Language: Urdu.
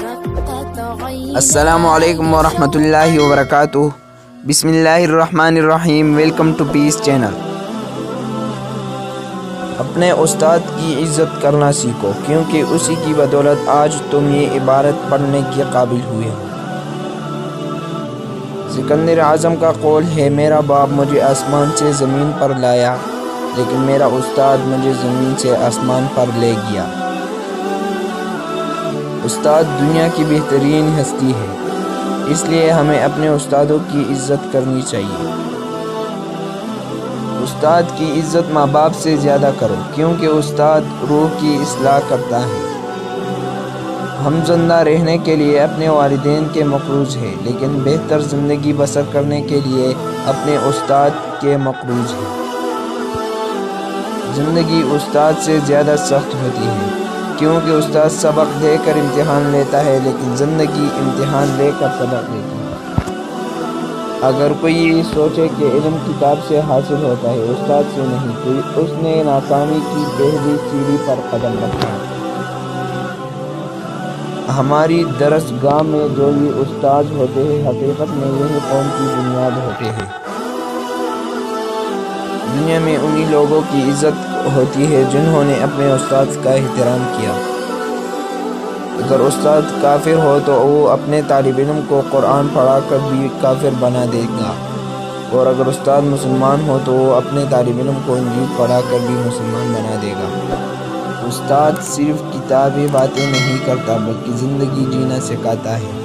السلام علیکم ورحمۃ اللہ وبرکاتہ۔ بسم اللہ الرحمن الرحیم۔ Welcome to peace channel. اپنے استاد کی عزت کرنا سیکھو، کیونکہ اسی کی بدولت آج تم یہ عبارت پڑھنے کے قابل ہوئے ہو۔ سکندر اعظم کا قول ہے، میرا باپ مجھے آسمان سے زمین پر لایا، لیکن میرا استاد مجھے زمین سے آسمان پر لے گیا۔ استاد دنیا کی بہترین ہستی ہے، اس لیے ہمیں اپنے استادوں کی عزت کرنی چاہیے۔ استاد کی عزت ماں باپ سے زیادہ کرو، کیونکہ استاد روح کی اصلاح کرتا ہے۔ ہم زندہ رہنے کے لیے اپنے والدین کے مقروض ہیں، لیکن بہتر زندگی بسر کرنے کے لیے اپنے استاد کے مقروض ہیں۔ زندگی استاد سے زیادہ سخت ہوتی ہے، کیونکہ استاد سبق دے کر امتحان لیتا ہے، لیکن زندگی امتحان لے کر سبق دیتی ہے۔ اگر کوئی یہ سوچے کہ علم کتاب سے حاصل ہوتا ہے، استاد سے نہیں، تو اس نے ناکامی کی پہلی سیڑھی پر قدم رکھا ہے۔ ہماری درس گاہ میں جو یہ استاد ہوتے ہیں، حقیقت میں یہی قوم کی بنیاد ہوتے ہیں۔ دنیا میں انہی لوگوں کی عزت ہوتی ہے جنہوں نے اپنے استاد کا احترام کیا۔ اگر استاد کافر ہو تو وہ اپنے طالب علم کو قرآن پڑھا کر بھی کافر بنا دے گا، اور اگر استاد مسلمان ہو تو وہ اپنے طالب علم کو انجیل پڑھا کر بھی مسلمان بنا دے گا۔ استاد صرف کتابی باتیں نہیں کرتا، بلکہ زندگی جینا سکھاتا ہے۔